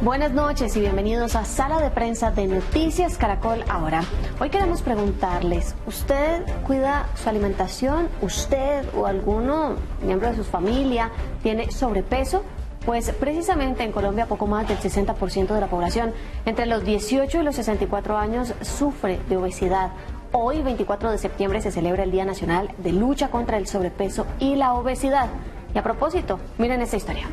Buenas noches y bienvenidos a Sala de Prensa de Noticias Caracol Ahora. Hoy queremos preguntarles, ¿usted cuida su alimentación? ¿Usted o alguno miembro de su familia tiene sobrepeso? Pues precisamente en Colombia poco más del 60% de la población entre los 18 y los 64 años sufre de obesidad. Hoy, 24 de septiembre, se celebra el Día Nacional de Lucha contra el Sobrepeso y la Obesidad. Y a propósito, miren esta historia.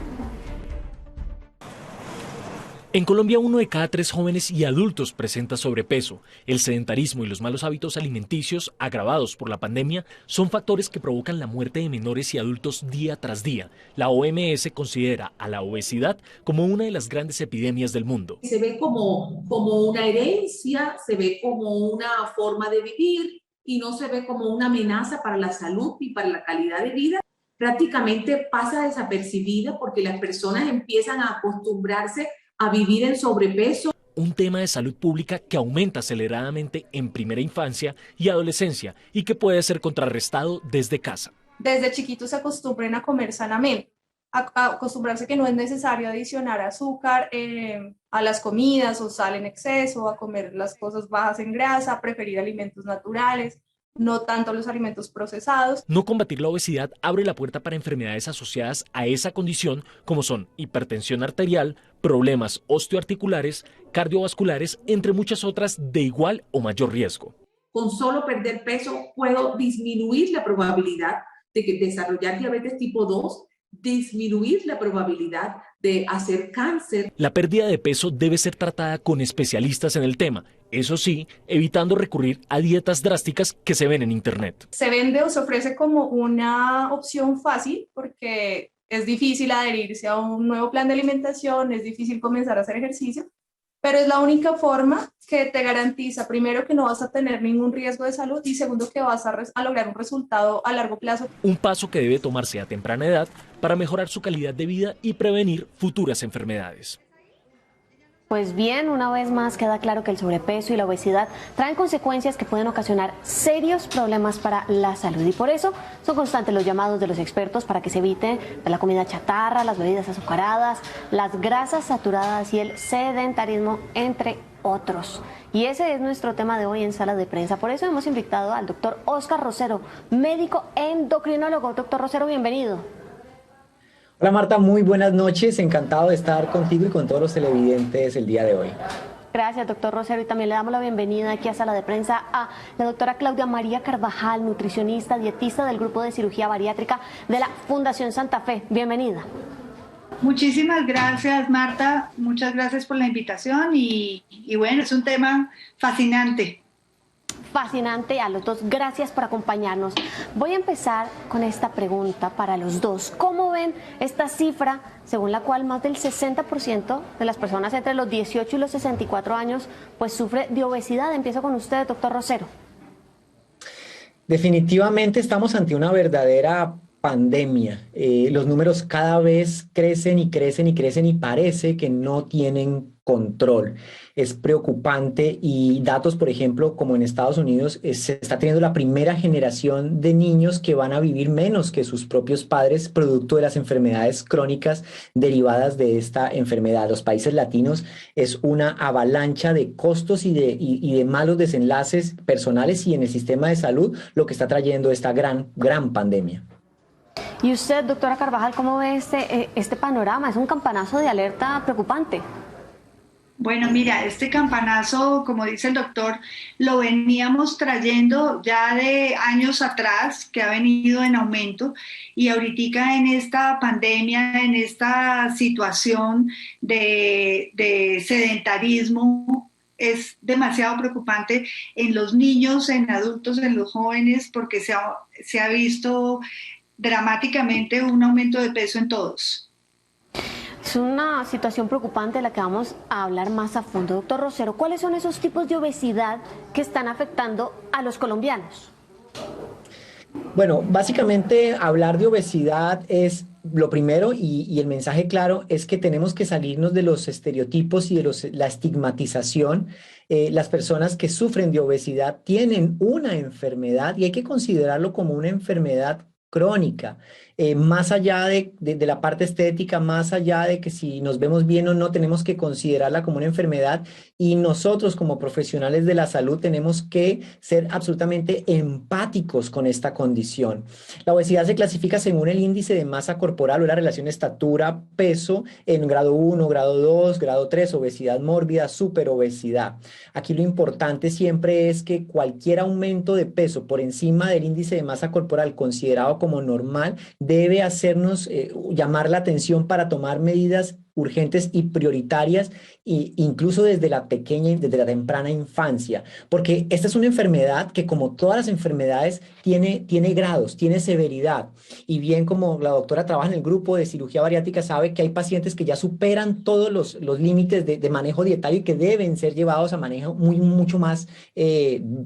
En Colombia, 1 de cada 3 jóvenes y adultos presenta sobrepeso. El sedentarismo y los malos hábitos alimenticios, agravados por la pandemia, son factores que provocan la muerte de menores y adultos día tras día. La OMS considera a la obesidad como una de las grandes epidemias del mundo. Se ve como una herencia, se ve como una forma de vivir y no se ve como una amenaza para la salud y para la calidad de vida. Prácticamente pasa desapercibida porque las personas empiezan a acostumbrarse a vivir en sobrepeso. Un tema de salud pública que aumenta aceleradamente en primera infancia y adolescencia y que puede ser contrarrestado desde casa. Desde chiquitos se acostumbren a comer sanamente, a acostumbrarse que no es necesario adicionar azúcar a las comidas o sal en exceso, a comer las cosas bajas en grasa, a preferir alimentos naturales, no tanto los alimentos procesados. No combatir la obesidad abre la puerta para enfermedades asociadas a esa condición, como son hipertensión arterial, problemas osteoarticulares, cardiovasculares, entre muchas otras de igual o mayor riesgo. Con solo perder peso puedo disminuir la probabilidad de desarrollar diabetes tipo 2, disminuir la probabilidad de hacer cáncer. La pérdida de peso debe ser tratada con especialistas en el tema, eso sí, evitando recurrir a dietas drásticas que se ven en internet. Se vende o se ofrece como una opción fácil porque es difícil adherirse a un nuevo plan de alimentación, es difícil comenzar a hacer ejercicio, pero es la única forma que te garantiza, primero, que no vas a tener ningún riesgo de salud y segundo, que vas a lograr un resultado a largo plazo. Un paso que debe tomarse a temprana edad para mejorar su calidad de vida y prevenir futuras enfermedades. Pues bien, una vez más queda claro que el sobrepeso y la obesidad traen consecuencias que pueden ocasionar serios problemas para la salud y por eso son constantes los llamados de los expertos para que se evite de la comida chatarra, las bebidas azucaradas, las grasas saturadas y el sedentarismo, entre otros. Y ese es nuestro tema de hoy en Sala de Prensa. Por eso hemos invitado al doctor Óscar Rosero, médico endocrinólogo. Doctor Rosero, bienvenido. Hola Marta, muy buenas noches, encantado de estar contigo y con todos los televidentes el día de hoy. Gracias, doctor Rosero, y también le damos la bienvenida aquí a Sala de Prensa a la doctora Claudia María Carvajal, nutricionista, dietista del Grupo de Cirugía Bariátrica de la Fundación Santa Fe. Bienvenida. Muchísimas gracias, Marta, muchas gracias por la invitación y bueno, es un tema fascinante. Fascinante a los dos, gracias por acompañarnos. Voy a empezar con esta pregunta para los dos. ¿Cómo ven esta cifra según la cual más del 60% de las personas entre los 18 y los 64 años pues sufre de obesidad? Empiezo con usted, doctor Rosero. Definitivamente estamos ante una verdadera pandemia. Los números cada vez crecen y crecen y crecen y parece que no tienen control. Es preocupante y datos, por ejemplo, como en Estados Unidos, se está teniendo la primera generación de niños que van a vivir menos que sus propios padres, producto de las enfermedades crónicas derivadas de esta enfermedad. Los países latinos es una avalancha de costos y de malos desenlaces personales y en el sistema de salud, lo que está trayendo esta gran pandemia. Y usted, doctora Carvajal, ¿cómo ve este panorama? Es un campanazo de alerta preocupante. Bueno, mira, este campanazo, como dice el doctor, lo veníamos trayendo ya de años atrás, que ha venido en aumento, y ahorita en esta pandemia, en esta situación de sedentarismo, es demasiado preocupante en los niños, en adultos, en los jóvenes, porque se ha visto dramáticamente un aumento de peso en todos. Es una situación preocupante de la que vamos a hablar más a fondo. Doctor Rosero, ¿cuáles son esos tipos de obesidad que están afectando a los colombianos? Bueno, básicamente hablar de obesidad es lo primero y el mensaje claro es que tenemos que salirnos de los estereotipos y de la estigmatización. Las personas que sufren de obesidad tienen una enfermedad y hay que considerarlo como una enfermedad crónica. Más allá de la parte estética, más allá de que si nos vemos bien o no, tenemos que considerarla como una enfermedad y nosotros como profesionales de la salud tenemos que ser absolutamente empáticos con esta condición. La obesidad se clasifica según el índice de masa corporal o la relación estatura-peso en grado 1, grado 2, grado 3, obesidad mórbida, superobesidad. Aquí lo importante siempre es que cualquier aumento de peso por encima del índice de masa corporal considerado como normal debe hacernos llamar la atención para tomar medidas urgentes y prioritarias, e incluso desde la pequeña, desde la temprana infancia, porque esta es una enfermedad que como todas las enfermedades tiene grados, tiene severidad, y bien como la doctora trabaja en el grupo de cirugía bariátrica, sabe que hay pacientes que ya superan todos los límites de manejo dietario y que deben ser llevados a manejo mucho más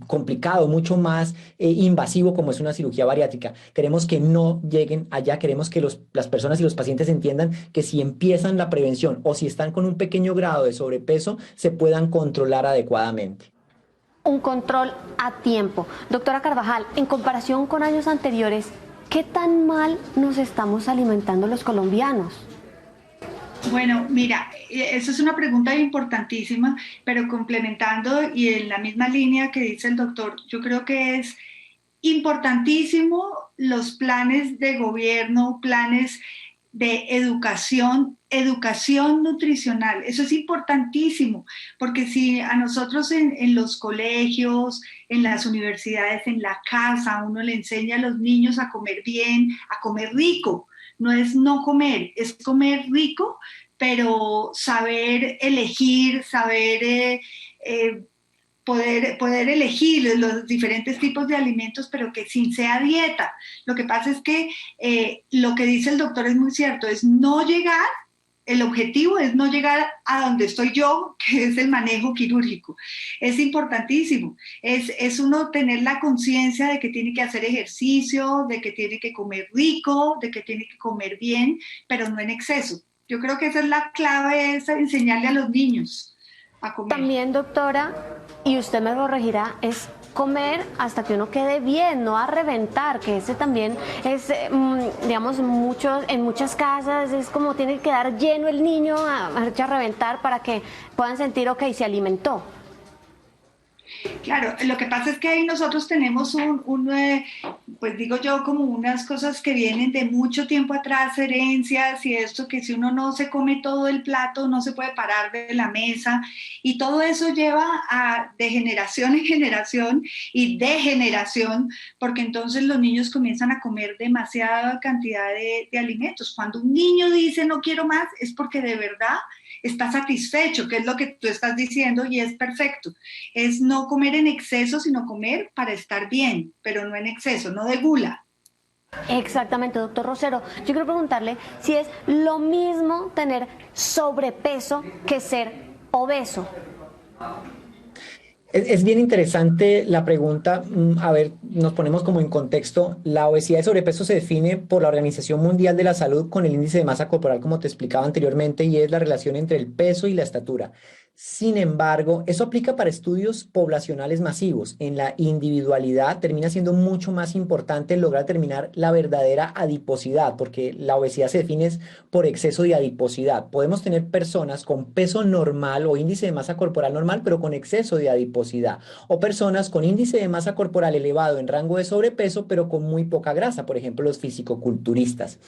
complicado, mucho más invasivo como es una cirugía bariátrica. Queremos que no lleguen allá, queremos que las personas y los pacientes entiendan que si empiezan la prevención o si están con un pequeño grado de sobrepeso, se puedan controlar adecuadamente. Un control a tiempo. Doctora Carvajal, en comparación con años anteriores, ¿qué tan mal nos estamos alimentando los colombianos? Bueno, mira, eso es una pregunta importantísima, pero complementando y en la misma línea que dice el doctor, yo creo que es importantísimo los planes de gobierno, planes de educación nutricional. Eso es importantísimo, porque si a nosotros en los colegios, en las universidades, en la casa, uno le enseña a los niños a comer bien, a comer rico. No es no comer, es comer rico, pero saber elegir, saber poder elegir los diferentes tipos de alimentos, pero que sin sea dieta. Lo que pasa es que lo que dice el doctor es muy cierto, es no llegar, el objetivo es no llegar a donde estoy yo, que es el manejo quirúrgico. Es importantísimo, es uno tener la conciencia de que tiene que hacer ejercicio, de que tiene que comer rico, de que tiene que comer bien, pero no en exceso. Yo creo que esa es la clave, es enseñarle a los niños a comer. También, doctora, y usted me corregirá, es comer hasta que uno quede bien, no a reventar, que ese también es, digamos, en muchas casas es como tiene que quedar lleno el niño a reventar para que puedan sentir, ok, se alimentó. Claro, lo que pasa es que ahí nosotros tenemos pues digo yo, como unas cosas que vienen de mucho tiempo atrás, herencias y esto, que si uno no se come todo el plato, no se puede parar de la mesa, y todo eso lleva de generación en generación y degeneración, porque entonces los niños comienzan a comer demasiada cantidad de alimentos. Cuando un niño dice no quiero más, es porque de verdad está satisfecho, que es lo que tú estás diciendo, y es perfecto. Es no comer en exceso, sino comer para estar bien, pero no en exceso, no de gula. Exactamente, doctor Rosero. Yo quiero preguntarle si es lo mismo tener sobrepeso que ser obeso. Es bien interesante la pregunta. A ver, nos ponemos como en contexto. La obesidad y sobrepeso se define por la Organización Mundial de la Salud con el índice de masa corporal, como te explicaba anteriormente, y es la relación entre el peso y la estatura. Sin embargo, eso aplica para estudios poblacionales masivos. En la individualidad termina siendo mucho más importante lograr determinar la verdadera adiposidad, porque la obesidad se define por exceso de adiposidad. Podemos tener personas con peso normal o índice de masa corporal normal, pero con exceso de adiposidad, o personas con índice de masa corporal elevado en rango de sobrepeso, pero con muy poca grasa, por ejemplo, los fisicoculturistas.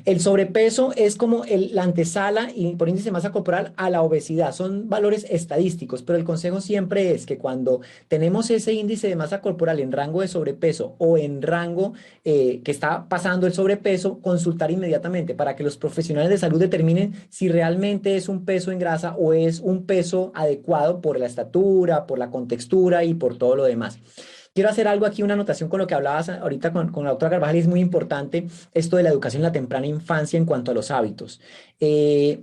El sobrepeso es como la antesala y por índice de masa corporal a la obesidad. Son valores estadísticos, pero el consejo siempre es que cuando tenemos ese índice de masa corporal en rango de sobrepeso o en rango que está pasando el sobrepeso, consultar inmediatamente para que los profesionales de salud determinen si realmente es un peso en grasa o es un peso adecuado por la estatura, por la contextura y por todo lo demás. Quiero hacer algo aquí, una anotación con lo que hablabas ahorita con la doctora Carvajal, y es muy importante esto de la educación en la temprana infancia en cuanto a los hábitos.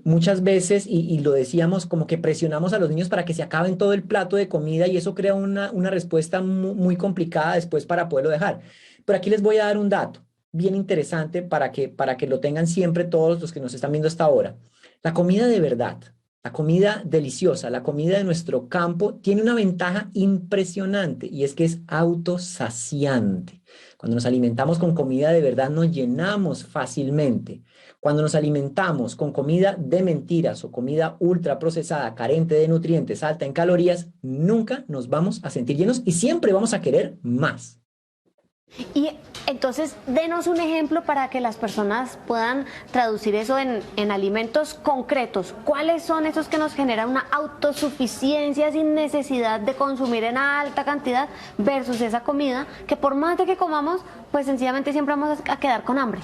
Muchas veces, y lo decíamos, como que presionamos a los niños para que se acaben todo el plato de comida y eso crea una respuesta muy complicada después para poderlo dejar. Pero aquí les voy a dar un dato bien interesante para que lo tengan siempre todos los que nos están viendo hasta ahora. La comida de verdad, La comida deliciosa, la comida de nuestro campo tiene una ventaja impresionante y es que es autosaciante. Cuando nos alimentamos con comida de verdad nos llenamos fácilmente. Cuando nos alimentamos con comida de mentiras o comida ultraprocesada, carente de nutrientes, alta en calorías, nunca nos vamos a sentir llenos y siempre vamos a querer más. Y entonces, denos un ejemplo para que las personas puedan traducir eso en alimentos concretos. ¿Cuáles son esos que nos generan una autosuficiencia sin necesidad de consumir en alta cantidad versus esa comida que por más de que comamos, pues sencillamente siempre vamos a quedar con hambre?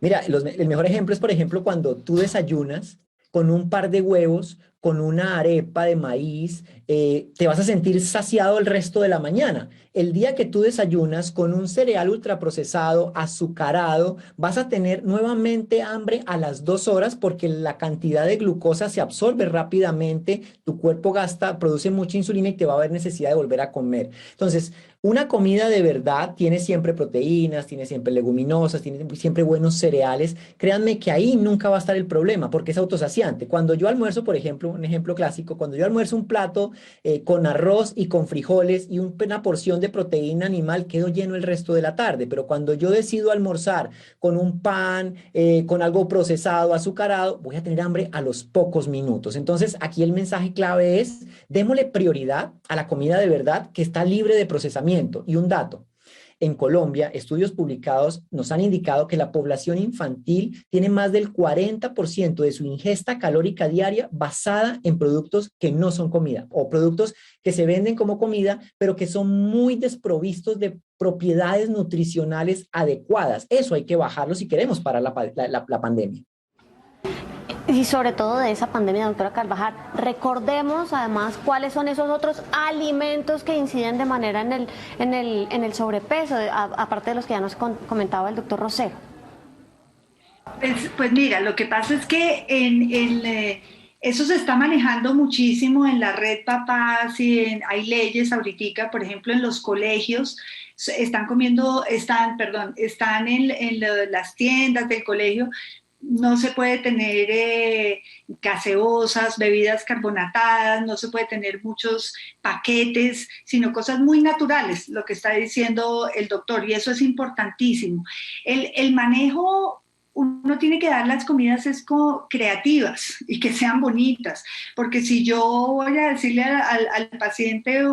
Mira, el mejor ejemplo es, por ejemplo, cuando tú desayunas con un par de huevos, con una arepa de maíz, te vas a sentir saciado el resto de la mañana. El día que tú desayunas con un cereal ultraprocesado, azucarado, vas a tener nuevamente hambre a las 2 horas porque la cantidad de glucosa se absorbe rápidamente, tu cuerpo produce mucha insulina y te va a haber necesidad de volver a comer. Entonces, una comida de verdad tiene siempre proteínas, tiene siempre leguminosas, tiene siempre buenos cereales. Créanme que ahí nunca va a estar el problema porque es autosaciante. Cuando yo almuerzo, por ejemplo, un ejemplo clásico, cuando yo almuerzo un plato con arroz y con frijoles y una porción de proteína animal, quedo lleno el resto de la tarde. Pero cuando yo decido almorzar con un pan, con algo procesado, azucarado, voy a tener hambre a los pocos minutos. Entonces, aquí el mensaje clave es, démosle prioridad a la comida de verdad que está libre de procesamiento. Y un dato, en Colombia, estudios publicados nos han indicado que la población infantil tiene más del 40% de su ingesta calórica diaria basada en productos que no son comida o productos que se venden como comida, pero que son muy desprovistos de propiedades nutricionales adecuadas. Eso hay que bajarlo si queremos parar la pandemia. Y sobre todo de esa pandemia, doctora Carvajal, recordemos además cuáles son esos otros alimentos que inciden de manera en el sobrepeso, aparte de los que ya nos comentaba el doctor Rosero. Pues mira, lo que pasa es que eso se está manejando muchísimo en la red Papás y hay leyes ahorita, por ejemplo, en los colegios están en las tiendas del colegio. No se puede tener gaseosas, bebidas carbonatadas, no se puede tener muchos paquetes, sino cosas muy naturales, lo que está diciendo el doctor, y eso es importantísimo. El manejo, uno tiene que dar las comidas creativas y que sean bonitas, porque si yo voy a decirle al paciente,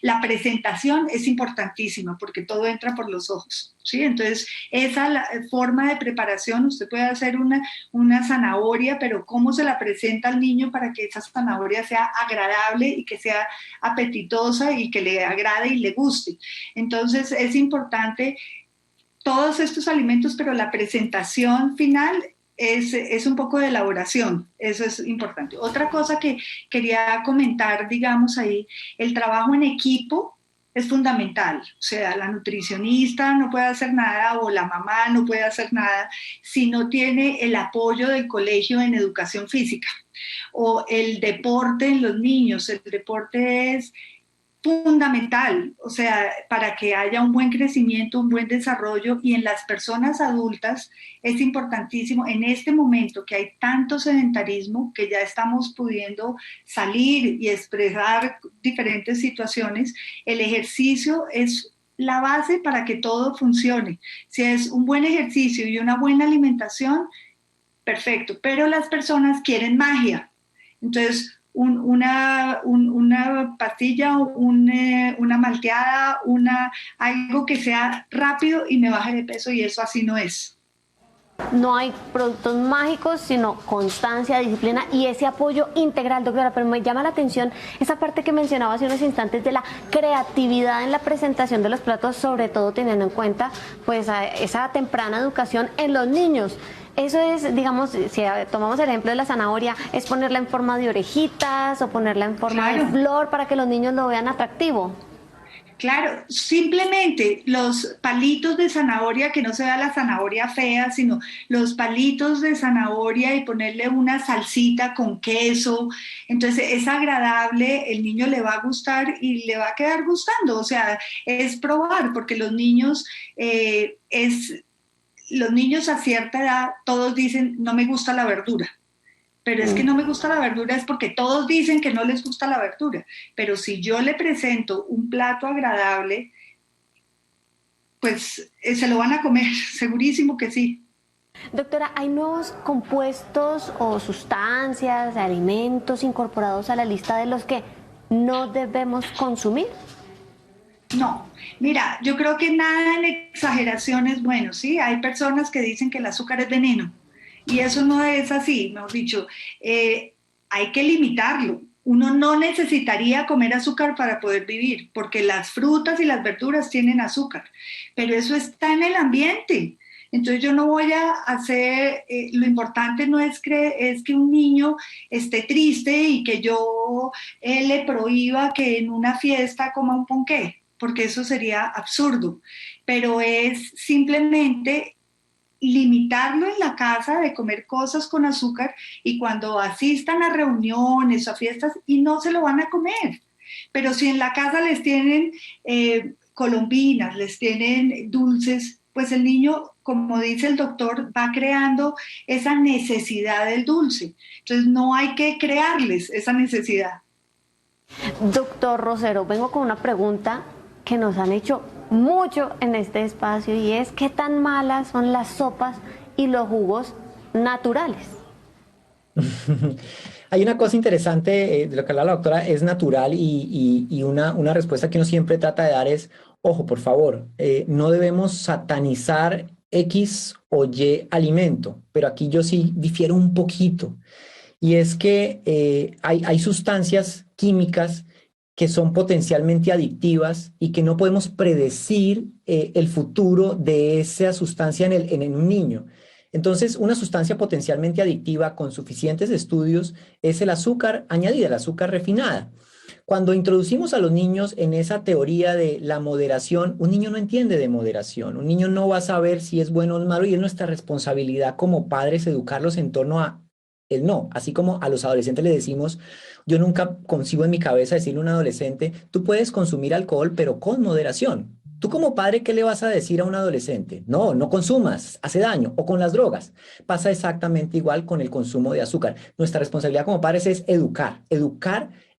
la presentación es importantísima, porque todo entra por los ojos, ¿sí? Entonces, esa forma de preparación, usted puede hacer una zanahoria, pero cómo se la presenta al niño para que esa zanahoria sea agradable y que sea apetitosa y que le agrade y le guste. Entonces, es importante todos estos alimentos, pero la presentación final es un poco de elaboración, eso es importante. Otra cosa que quería comentar, digamos ahí, el trabajo en equipo es fundamental, o sea, la nutricionista no puede hacer nada o la mamá no puede hacer nada si no tiene el apoyo del colegio en educación física o el deporte en los niños. El deporte es fundamental, o sea, para que haya un buen crecimiento, un buen desarrollo, y en las personas adultas es importantísimo en este momento que hay tanto sedentarismo, que ya estamos pudiendo salir y expresar diferentes situaciones. El ejercicio es la base para que todo funcione. Si es un buen ejercicio y una buena alimentación, perfecto, pero las personas quieren magia. Entonces, una pastilla, una malteada, algo que sea rápido y me baje de peso, y eso así no es. No hay productos mágicos, sino constancia, disciplina y ese apoyo integral, doctora. Pero me llama la atención esa parte que mencionaba hace unos instantes de la creatividad en la presentación de los platos, sobre todo teniendo en cuenta pues esa temprana educación en los niños. Eso es, digamos, si tomamos el ejemplo de la zanahoria, es ponerla en forma de orejitas o ponerla en forma de flor para que los niños lo vean atractivo. Claro, simplemente los palitos de zanahoria, que no se vea la zanahoria fea, sino los palitos de zanahoria y ponerle una salsita con queso. Entonces es agradable, el niño le va a gustar y le va a quedar gustando. O sea, es probar, porque los niños a cierta edad todos dicen no me gusta la verdura. pero es que no me gusta la verdura, es porque todos dicen que no les gusta la verdura, pero si yo le presento un plato agradable, pues se lo van a comer, segurísimo que sí. Doctora, ¿hay nuevos compuestos o sustancias, alimentos incorporados a la lista de los que no debemos consumir? No, mira, yo creo que nada en exageración es bueno, ¿sí? Hay personas que dicen que el azúcar es veneno y eso no es así, mejor dicho, hay que limitarlo. Uno no necesitaría comer azúcar para poder vivir, porque las frutas y las verduras tienen azúcar, pero eso está en el ambiente. Entonces yo no voy a hacer, lo importante no es que un niño esté triste y que yo le prohíba que en una fiesta coma un ponqué, porque eso sería absurdo, pero es simplemente limitarlo en la casa de comer cosas con azúcar y cuando asistan a reuniones o a fiestas y no se lo van a comer. Pero si en la casa les tienen colombinas, les tienen dulces, pues el niño, como dice el doctor, va creando esa necesidad del dulce. Entonces no hay que crearles esa necesidad. Doctor Rosero, vengo con una pregunta que nos han hecho mucho en este espacio y es ¿qué tan malas son las sopas y los jugos naturales? Hay una cosa interesante de lo que habla la doctora, es natural y una respuesta que uno siempre trata de dar es, ojo, por favor, no debemos satanizar X o Y alimento, pero aquí yo sí difiero un poquito y es que hay sustancias químicas que son potencialmente adictivas y que no podemos predecir el futuro de esa sustancia en un niño. Entonces, una sustancia potencialmente adictiva con suficientes estudios es el azúcar añadida, el azúcar refinada. Cuando introducimos a los niños en esa teoría de la moderación, un niño no entiende de moderación, un niño no va a saber si es bueno o malo y es nuestra responsabilidad como padres educarlos en torno a el no, así como a los adolescentes le decimos, yo nunca consigo en mi cabeza decirle a un adolescente, tú puedes consumir alcohol, pero con moderación. Tú como padre, ¿qué le vas a decir a un adolescente? No, no consumas, hace daño. O con las drogas. Pasa exactamente igual con el consumo de azúcar. Nuestra responsabilidad como padres es educar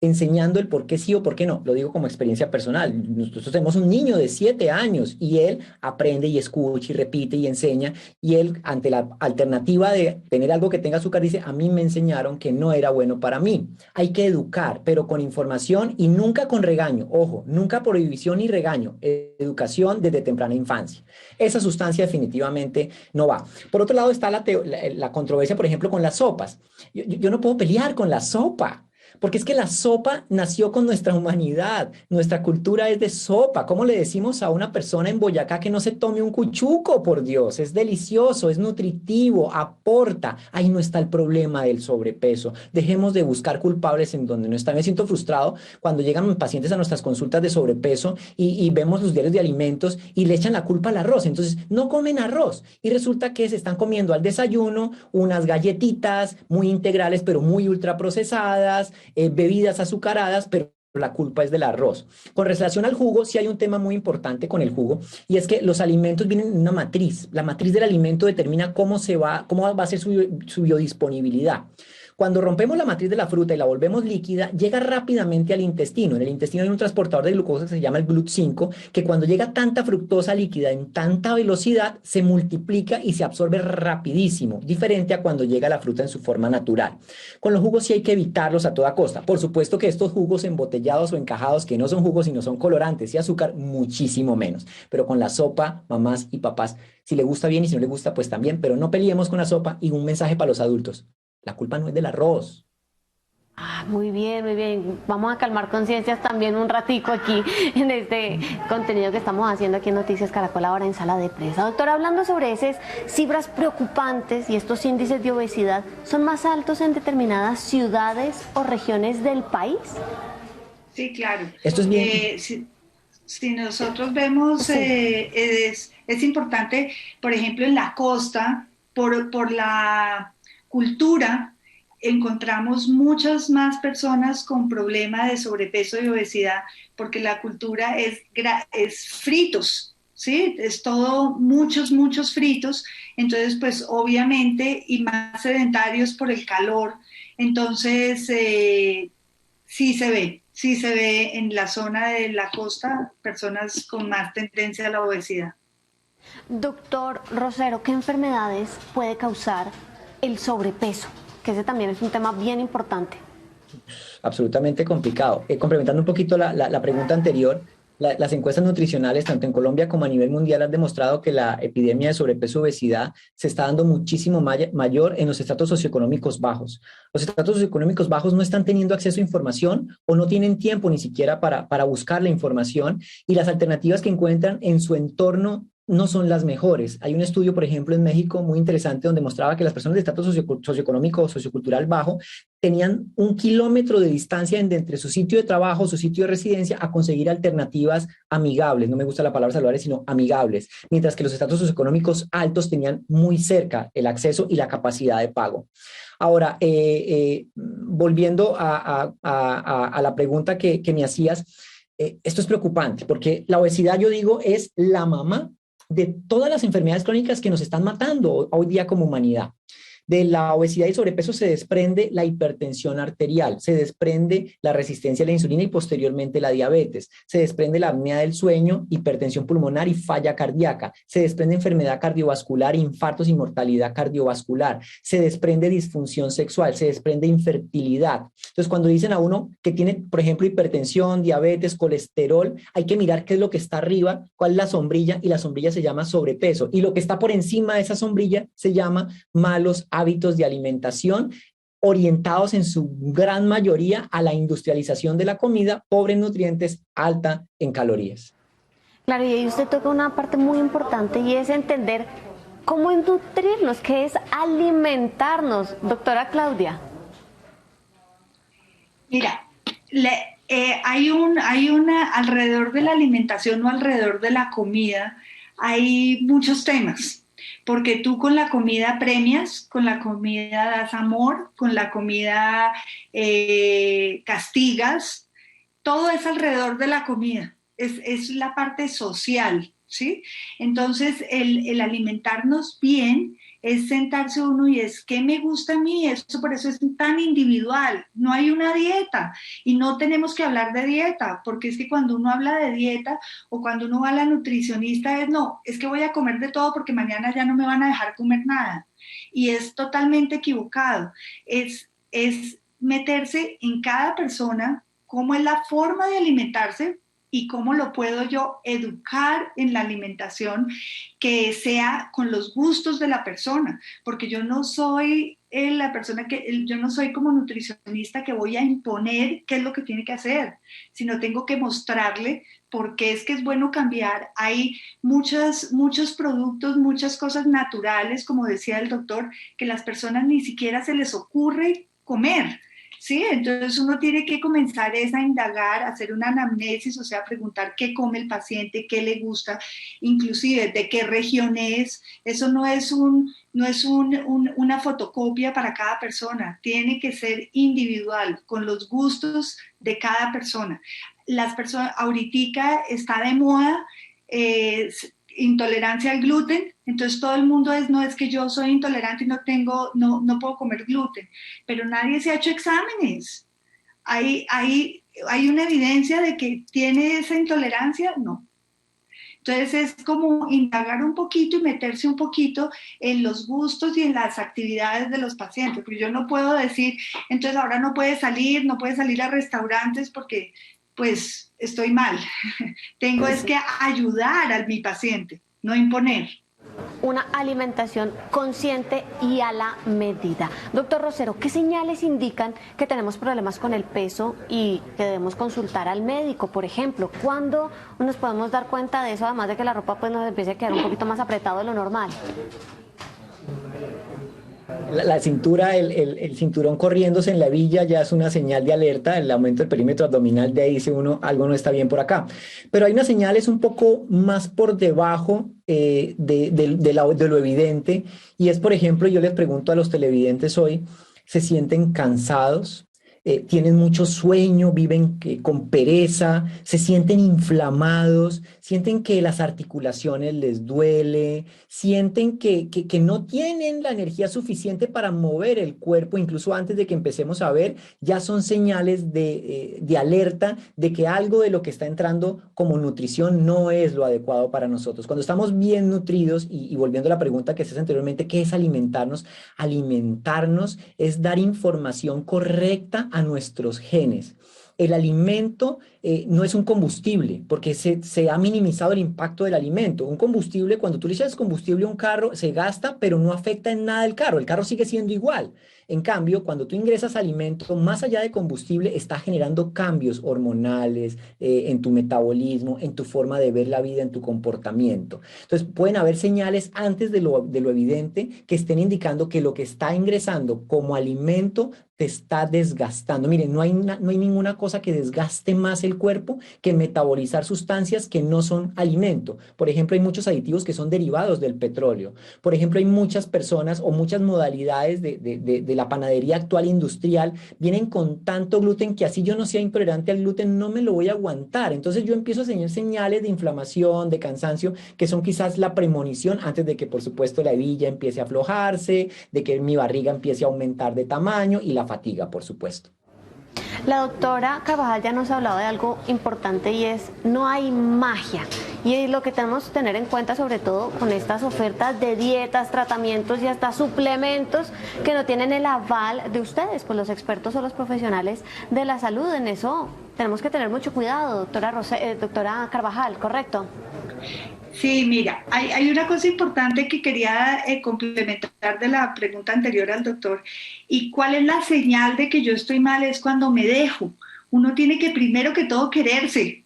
enseñando el por qué sí o por qué no. Lo digo como experiencia personal. Nosotros tenemos un niño de 7 años y él aprende y escucha y repite y enseña y él ante la alternativa de tener algo que tenga azúcar dice, a mí me enseñaron que no era bueno para mí. Hay que educar, pero con información y nunca con regaño. Ojo, nunca prohibición ni regaño. Educación desde temprana infancia. Esa sustancia definitivamente no va. Por otro lado está la controversia, por ejemplo, con las sopas. Yo no puedo pelear con la sopa. Porque es que la sopa nació con nuestra humanidad, nuestra cultura es de sopa. ¿Cómo le decimos a una persona en Boyacá que no se tome un cuchuco, por Dios? Es delicioso, es nutritivo, aporta. Ahí no está el problema del sobrepeso. Dejemos de buscar culpables en donde no está. Me siento frustrado cuando llegan pacientes a nuestras consultas de sobrepeso y vemos los diarios de alimentos y le echan la culpa al arroz. Entonces, no comen arroz y resulta que se están comiendo al desayuno unas galletitas muy integrales, pero muy ultraprocesadas, bebidas azucaradas, pero la culpa es del arroz. Con relación al jugo, sí hay un tema muy importante con el jugo, y es que los alimentos vienen en una matriz. La matriz del alimento determina cómo va a ser su biodisponibilidad. Cuando rompemos la matriz de la fruta y la volvemos líquida, llega rápidamente al intestino. En el intestino hay un transportador de glucosa que se llama el GLUT5, que cuando llega tanta fructosa líquida en tanta velocidad, se multiplica y se absorbe rapidísimo, diferente a cuando llega la fruta en su forma natural. Con los jugos sí hay que evitarlos a toda costa. Por supuesto que estos jugos embotellados o encajados, que no son jugos sino son colorantes y azúcar, muchísimo menos. Pero con la sopa, mamás y papás, si le gusta bien y si no le gusta, pues también, pero no peleemos con la sopa. Y un mensaje para los adultos. La culpa no es del arroz. Muy bien, muy bien. Vamos a calmar conciencias también un ratico aquí en este contenido que estamos haciendo aquí en Noticias Caracol ahora en Sala de Prensa. Doctora, hablando sobre esas cifras preocupantes y estos índices de obesidad, ¿son más altos en determinadas ciudades o regiones del país? Sí, claro. Esto es bien. Si nosotros vemos, Sí. es importante, por ejemplo, en la costa, por la cultura, encontramos muchas más personas con problemas de sobrepeso y obesidad, porque la cultura es fritos, ¿sí? Es todo muchos fritos, entonces pues obviamente y más sedentarios por el calor, entonces sí se ve en la zona de la costa personas con más tendencia a la obesidad. Doctor Rosero, ¿qué enfermedades puede causar el sobrepeso? Que ese también es un tema bien importante. Absolutamente complicado. Complementando un poquito la pregunta anterior, las encuestas nutricionales, tanto en Colombia como a nivel mundial, han demostrado que la epidemia de sobrepeso y obesidad se está dando muchísimo mayor en los estratos socioeconómicos bajos. Los estratos socioeconómicos bajos no están teniendo acceso a información o no tienen tiempo ni siquiera para buscar la información, y las alternativas que encuentran en su entorno no son las mejores. Hay un estudio, por ejemplo, en México muy interesante donde mostraba que las personas de estrato socioeconómico o sociocultural bajo tenían 1 kilómetro de distancia entre su sitio de trabajo, su sitio de residencia, a conseguir alternativas amigables. No me gusta la palabra saludables, sino amigables. Mientras que los estratos socioeconómicos altos tenían muy cerca el acceso y la capacidad de pago. Ahora, volviendo a la pregunta que me hacías, esto es preocupante porque la obesidad, yo digo, es la mamá de todas las enfermedades crónicas que nos están matando hoy día como humanidad. De la obesidad y sobrepeso se desprende la hipertensión arterial, se desprende la resistencia a la insulina y posteriormente la diabetes, se desprende la apnea del sueño, hipertensión pulmonar y falla cardíaca, se desprende enfermedad cardiovascular, infartos y mortalidad cardiovascular, se desprende disfunción sexual, se desprende infertilidad. Entonces, cuando dicen a uno que tiene, por ejemplo, hipertensión, diabetes, colesterol, hay que mirar qué es lo que está arriba, cuál es la sombrilla, y la sombrilla se llama sobrepeso, y lo que está por encima de esa sombrilla se llama malos hábitos de alimentación orientados en su gran mayoría a la industrialización de la comida, pobre en nutrientes, alta en calorías. Claro, y ahí usted toca una parte muy importante y es entender cómo nutrirnos, qué es alimentarnos. Doctora Claudia. Mira, hay una alrededor de la alimentación o alrededor de la comida, hay muchos temas. Porque tú con la comida premias, con la comida das amor, con la comida castigas, todo es alrededor de la comida, es la parte social, ¿sí? Entonces, el alimentarnos bien es sentarse uno y es ¿qué me gusta a mí? Eso por eso es tan individual, no hay una dieta y no tenemos que hablar de dieta, porque es que cuando uno habla de dieta o cuando uno va a la nutricionista es que voy a comer de todo porque mañana ya no me van a dejar comer nada, y es totalmente equivocado, es meterse en cada persona, cómo es la forma de alimentarse y cómo lo puedo yo educar en la alimentación que sea con los gustos de la persona, porque yo no soy yo no soy como nutricionista que voy a imponer qué es lo que tiene que hacer, sino tengo que mostrarle por qué es que es bueno cambiar. Hay muchos productos, muchas cosas naturales, como decía el doctor, que las personas ni siquiera se les ocurre comer. Sí, entonces uno tiene que comenzar a indagar, hacer una anamnesis, o sea, preguntar qué come el paciente, qué le gusta, inclusive de qué región es. Eso no es una fotocopia para cada persona, tiene que ser individual, con los gustos de cada persona. Las personas, ahorita está de moda intolerancia al gluten, entonces todo el mundo no es que yo soy intolerante y no puedo comer gluten, pero nadie se ha hecho exámenes. ¿Hay una evidencia de que tiene esa intolerancia? No. Entonces es como indagar un poquito y meterse un poquito en los gustos y en las actividades de los pacientes, porque yo no puedo decir, entonces ahora no puede salir a restaurantes porque pues estoy mal. Tengo es que ayudar a mi paciente, no imponer. Una alimentación consciente y a la medida. Doctor Rosero, ¿qué señales indican que tenemos problemas con el peso y que debemos consultar al médico? Por ejemplo, ¿cuándo nos podemos dar cuenta de eso, además de que la ropa pues nos empiece a quedar un poquito más apretado de lo normal? La cintura, el cinturón corriéndose en la hebilla ya es una señal de alerta. El aumento del perímetro abdominal, de ahí dice uno, algo no está bien por acá. Pero hay unas señales un poco más por debajo de lo evidente, y es, por ejemplo, yo les pregunto a los televidentes hoy, ¿se sienten cansados? tienen mucho sueño, viven con pereza, se sienten inflamados, sienten que las articulaciones les duele, sienten que no tienen la energía suficiente para mover el cuerpo, incluso antes de que empecemos a ver, ya son señales de alerta de que algo de lo que está entrando como nutrición no es lo adecuado para nosotros. Cuando estamos bien nutridos, y volviendo a la pregunta que hacías anteriormente, ¿qué es alimentarnos? Alimentarnos es dar información correcta a nuestros genes. El alimento no es un combustible, porque se ha minimizado el impacto del alimento. Un combustible, cuando tú le echas combustible a un carro, se gasta, pero no afecta en nada el carro sigue siendo igual. En cambio, cuando tú ingresas alimento, más allá de combustible, está generando cambios hormonales en tu metabolismo, en tu forma de ver la vida, en tu comportamiento. Entonces, pueden haber señales antes de lo evidente que estén indicando que lo que está ingresando como alimento te está desgastando. Miren, no hay ninguna cosa que desgaste más el cuerpo que metabolizar sustancias que no son alimento. Por ejemplo, hay muchos aditivos que son derivados del petróleo. Por ejemplo, hay muchas personas o muchas modalidades de la panadería actual industrial vienen con tanto gluten que así yo no sea intolerante al gluten, no me lo voy a aguantar. Entonces yo empiezo a tener señales de inflamación, de cansancio, que son quizás la premonición antes de que, por supuesto, la hebilla empiece a aflojarse, de que mi barriga empiece a aumentar de tamaño y la fatiga, por supuesto. La doctora Carvajal ya nos ha hablado de algo importante y es, no hay magia. Y es lo que tenemos que tener en cuenta, sobre todo con estas ofertas de dietas, tratamientos y hasta suplementos que no tienen el aval de ustedes, pues los expertos o los profesionales de la salud. En eso tenemos que tener mucho cuidado, doctora Carvajal, ¿correcto? Sí, mira, hay una cosa importante que quería complementar de la pregunta anterior al doctor. ¿Y cuál es la señal de que yo estoy mal? Es cuando me dejo. Uno tiene que primero que todo quererse.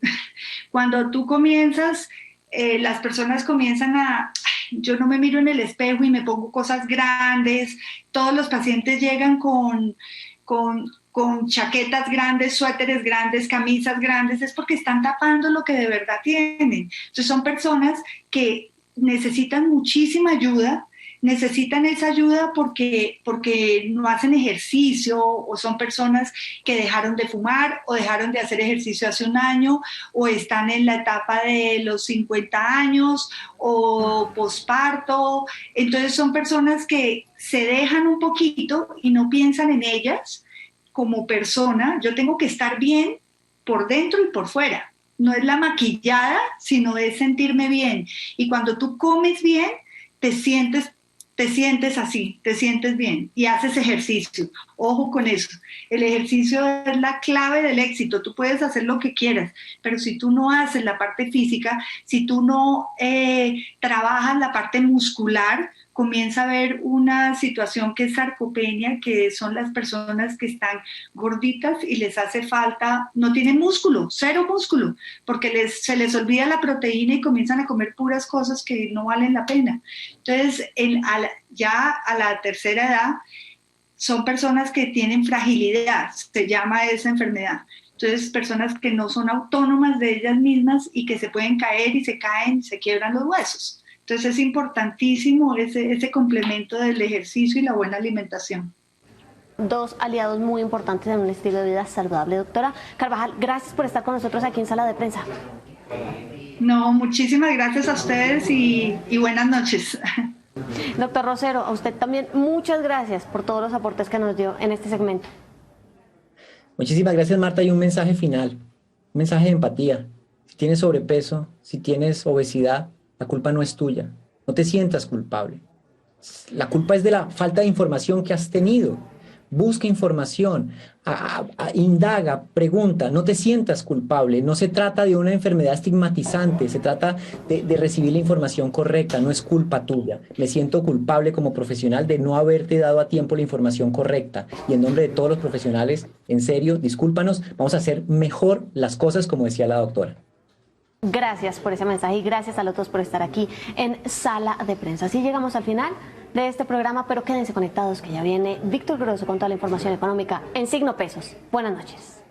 Cuando tú comienzas, las personas comienzan yo no me miro en el espejo y me pongo cosas grandes. Todos los pacientes llegan con chaquetas grandes, suéteres grandes, camisas grandes, es porque están tapando lo que de verdad tienen. Entonces son personas que necesitan muchísima ayuda, necesitan esa ayuda porque no hacen ejercicio, o son personas que dejaron de fumar o dejaron de hacer ejercicio hace un año, o están en la etapa de los 50 años o posparto. Entonces son personas que se dejan un poquito y no piensan en ellas como persona. Yo tengo que estar bien por dentro y por fuera. No es la maquillada, sino es sentirme bien. Y cuando tú comes bien, te sientes así, te sientes bien y haces ejercicio. Ojo con eso. El ejercicio es la clave del éxito. Tú puedes hacer lo que quieras, pero si tú no haces la parte física, si tú no trabajas la parte muscular, comienza a haber una situación que es sarcopenia, que son las personas que están gorditas y les hace falta, no tienen músculo, cero músculo, porque se les olvida la proteína y comienzan a comer puras cosas que no valen la pena. Entonces, ya a la tercera edad, son personas que tienen fragilidad, se llama esa enfermedad. Entonces, personas que no son autónomas de ellas mismas y que se pueden caer y se caen, se quiebran los huesos. Entonces es importantísimo ese complemento del ejercicio y la buena alimentación. Dos aliados muy importantes en un estilo de vida saludable. Doctora Carvajal, gracias por estar con nosotros aquí en Sala de Prensa. No, muchísimas gracias a ustedes y buenas noches. Doctor Rosero, a usted también muchas gracias por todos los aportes que nos dio en este segmento. Muchísimas gracias, Marta, y un mensaje final, un mensaje de empatía. Si tienes sobrepeso, si tienes obesidad, la culpa no es tuya. No te sientas culpable. La culpa es de la falta de información que has tenido. Busca información, indaga, pregunta, no te sientas culpable. No se trata de una enfermedad estigmatizante, se trata de recibir la información correcta, no es culpa tuya. Me siento culpable como profesional de no haberte dado a tiempo la información correcta. Y en nombre de todos los profesionales, en serio, discúlpanos, vamos a hacer mejor las cosas, como decía la doctora. Gracias por ese mensaje y gracias a los dos por estar aquí en Sala de Prensa. Así llegamos al final de este programa, pero quédense conectados que ya viene Víctor Grosso con toda la información económica en Signo Pesos. Buenas noches.